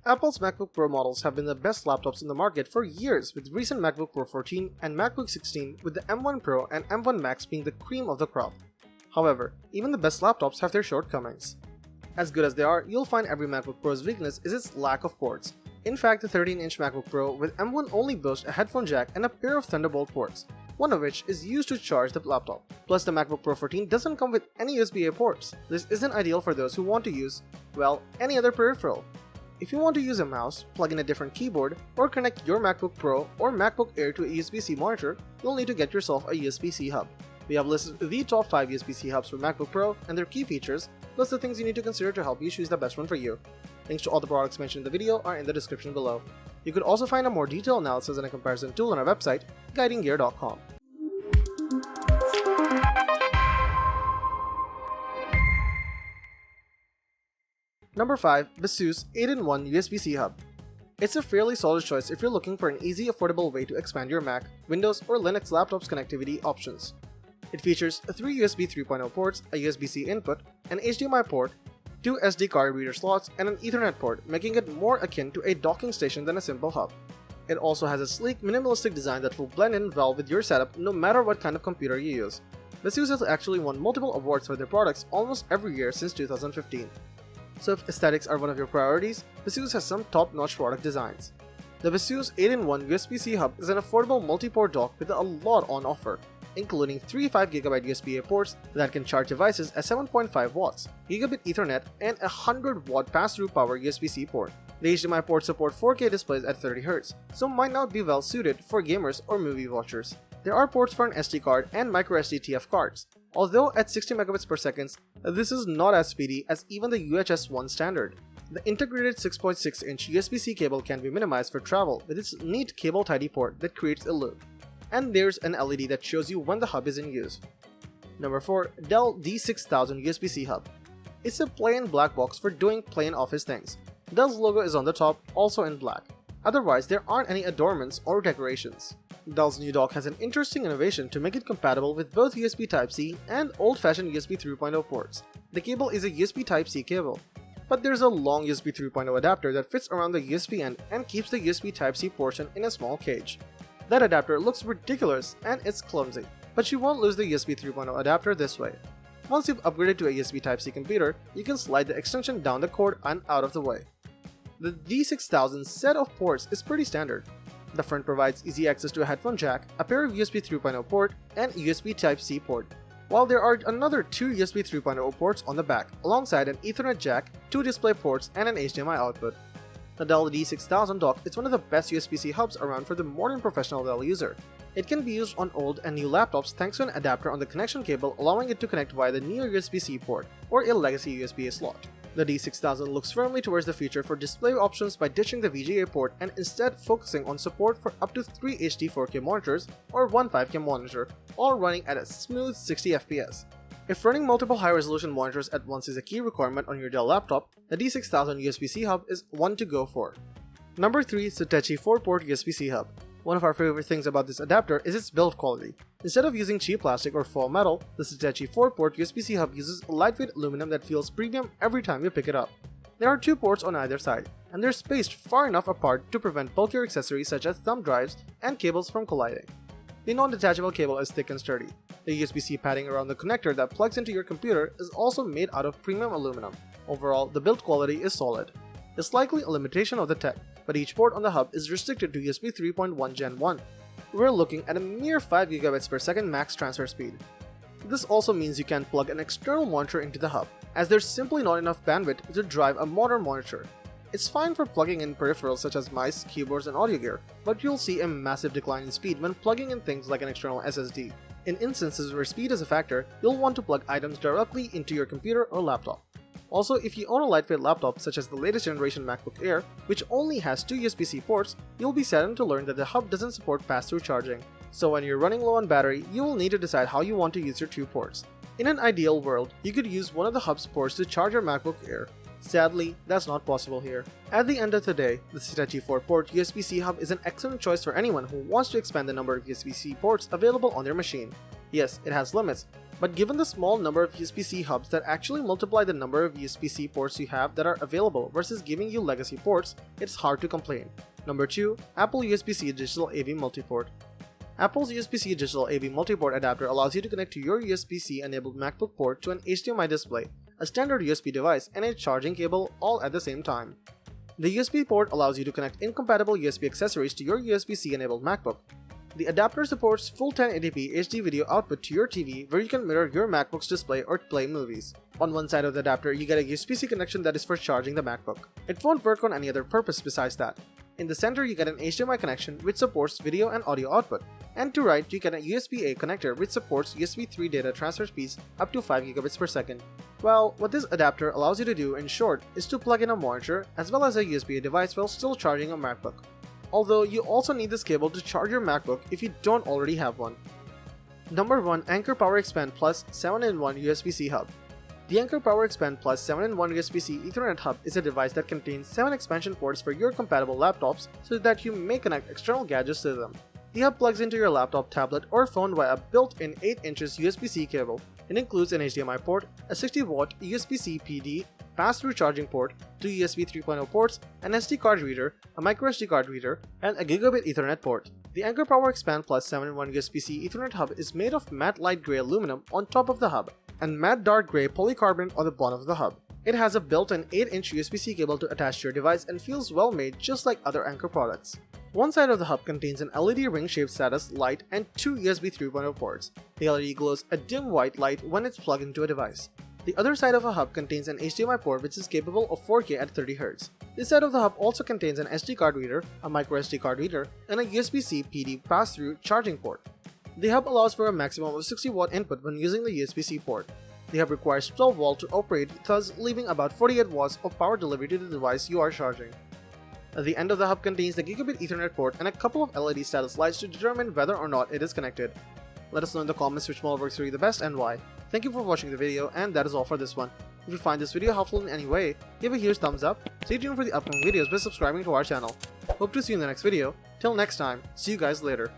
Apple's MacBook Pro models have been the best laptops in the market for years, with recent MacBook Pro 14 and MacBook 16 with the M1 Pro and M1 Max being the cream of the crop. However, even the best laptops have their shortcomings. As good as they are, you'll find every MacBook Pro's weakness is its lack of ports. In fact, the 13-inch MacBook Pro with M1 only boasts a headphone jack and a pair of Thunderbolt ports, one of which is used to charge the laptop. Plus, the MacBook Pro 14 doesn't come with any USB-A ports. This isn't ideal for those who want to use, well, any other peripheral. If you want to use a mouse, plug in a different keyboard, or connect your MacBook Pro or MacBook Air to a USB-C monitor, you'll need to get yourself a USB-C hub. We have listed the top 5 USB-C hubs for MacBook Pro and their key features, plus the things you need to consider to help you choose the best one for you. Links to all the products mentioned in the video are in the description below. You could also find a more detailed analysis and a comparison tool on our website, guidinggear.com. Number 5. Baseus 8-in-1 USB-C Hub. It's a fairly solid choice if you're looking for an easy, affordable way to expand your Mac, Windows, or Linux laptop's connectivity options. It features 3 USB 3.0 ports, a USB-C input, an HDMI port, 2 SD card reader slots, and an Ethernet port, making it more akin to a docking station than a simple hub. It also has a sleek, minimalistic design that will blend in well with your setup no matter what kind of computer you use. Baseus has actually won multiple awards for their products almost every year since 2015. So if aesthetics are one of your priorities, Baseus has some top-notch product designs. The Baseus 8-in-1 USB-C hub is an affordable multi-port dock with a lot on offer, including 3 5GB USB-A ports that can charge devices at 7.5 watts, Gigabit Ethernet, and a 100-watt pass-through power USB-C port. The HDMI ports support 4K displays at 30Hz, so might not be well suited for gamers or movie watchers. There are ports for an SD card and microSD TF cards, although at 60 megabits per second, this is not as speedy as even the UHS 1 standard. The integrated 6.6-inch USB-C cable can be minimized for travel with its neat cable tidy port that creates a loop. And there's an LED that shows you when the hub is in use. Number 4. Dell D6000 USB-C Hub. It's a plain black box for doing plain office things. Dell's logo is on the top, also in black. Otherwise, there aren't any adornments or decorations. Dell's new dock has an interesting innovation to make it compatible with both USB Type-C and old-fashioned USB 3.0 ports. The cable is a USB Type-C cable, but there's a long USB 3.0 adapter that fits around the USB end and keeps the USB Type-C portion in a small cage. That adapter looks ridiculous and it's clumsy, but you won't lose the USB 3.0 adapter this way. Once you've upgraded to a USB Type-C computer, you can slide the extension down the cord and out of the way. The D6000 set of ports is pretty standard. The front provides easy access to a headphone jack, a pair of USB 3.0 port, and USB Type-C port, while there are another 2 USB 3.0 ports on the back, alongside an Ethernet jack, 2 display ports, and an HDMI output. The Dell D6000 dock is one of the best USB-C hubs around for the modern professional Dell user. It can be used on old and new laptops thanks to an adapter on the connection cable allowing it to connect via the new USB-C port or a legacy USB-A slot. The D6000 looks firmly towards the future for display options by ditching the VGA port and instead focusing on support for up to 3 HD 4K monitors or 1 5K monitor, all running at a smooth 60 FPS. If running multiple high-resolution monitors at once is a key requirement on your Dell laptop, the D6000 USB-C hub is one to go for. Number 3. Satechi 4-port USB-C hub. One of our favorite things about this adapter is its build quality. Instead of using cheap plastic or faux metal, the Satechi 4-port USB-C hub uses lightweight aluminum that feels premium every time you pick it up. There are 2 ports on either side, and they're spaced far enough apart to prevent bulkier accessories such as thumb drives and cables from colliding. The non-detachable cable is thick and sturdy. The USB-C padding around the connector that plugs into your computer is also made out of premium aluminum. Overall, the build quality is solid. It's likely a limitation of the tech, but each port on the hub is restricted to USB 3.1 Gen 1. We're looking at a mere 5 GB per second max transfer speed. This also means you can't plug an external monitor into the hub, as there's simply not enough bandwidth to drive a modern monitor. It's fine for plugging in peripherals such as mice, keyboards, and audio gear, but you'll see a massive decline in speed when plugging in things like an external SSD. In instances where speed is a factor, you'll want to plug items directly into your computer or laptop. Also, if you own a lightweight laptop such as the latest generation MacBook Air, which only has 2 USB-C ports, you'll be saddened to learn that the hub doesn't support pass-through charging. So when you're running low on battery, you will need to decide how you want to use your 2 ports. In an ideal world, you could use one of the hub's ports to charge your MacBook Air. Sadly, that's not possible here. At the end of the day, the Satechi 4-port USB-C hub is an excellent choice for anyone who wants to expand the number of USB-C ports available on their machine. Yes, it has limits, But given the small number of USB-C hubs that actually multiply the number of USB-C ports you have that are available versus giving you legacy ports, it's hard to complain. Number 2. Apple USB-C Digital AV Multiport. Apple's USB-C Digital AV Multiport adapter allows you to connect to your USB-C enabled MacBook port to an HDMI display, a standard USB device, and a charging cable all at the same time. The USB port allows you to connect incompatible USB accessories to your USB-C enabled MacBook. The adapter supports full 1080p HD video output to your TV where you can mirror your MacBook's display or play movies. On one side of the adapter, you get a USB-C connection that is for charging the MacBook. It won't work on any other purpose besides that. In the center, you get an HDMI connection which supports video and audio output. And to right, you get a USB-A connector which supports USB 3 data transfer speeds up to 5 gigabits per second. Well, what this adapter allows you to do in short is to plug in a monitor as well as a USB-A device while still charging a MacBook. Although you also need this cable to charge your MacBook if you don't already have one. Number 1. Anker PowerExpand Plus 7-in-1 USB-C Hub. The Anker PowerExpand Plus 7-in-1 USB-C Ethernet Hub is a device that contains 7 expansion ports for your compatible laptops so that you may connect external gadgets to them. The hub plugs into your laptop, tablet, or phone via a built-in 8 inches USB-C cable. It includes an HDMI port, a 60-watt USB-C PD, pass-through charging port, 2 USB 3.0 ports, an SD card reader, a microSD card reader, and a gigabit Ethernet port. The Anker PowerExpand Plus 7-in-1 USB-C Ethernet hub is made of matte light gray aluminum on top of the hub and matte dark gray polycarbonate on the bottom of the hub. It has a built-in 8-inch USB-C cable to attach to your device and feels well made just like other Anker products. One side of the hub contains an LED ring-shaped status light and 2 USB 3.0 ports. The LED glows a dim white light when it's plugged into a device. The other side of a hub contains an HDMI port which is capable of 4K at 30 Hz. This side of the hub also contains an SD card reader, a microSD card reader, and a USB-C PD pass-through charging port. The hub allows for a maximum of 60 watt input when using the USB-C port. The hub requires 12 volt to operate, thus leaving about 48 watts of power delivery to the device you are charging. At the end of the hub contains the gigabit Ethernet port and a couple of LED status lights to determine whether or not it is connected. Let us know in the comments which model works for you the best and why. Thank you for watching the video, and that is all for this one. If you find this video helpful in any way, give a huge thumbs up, stay tuned for the upcoming videos by subscribing to our channel. Hope to see you in the next video. Till next time, see you guys later.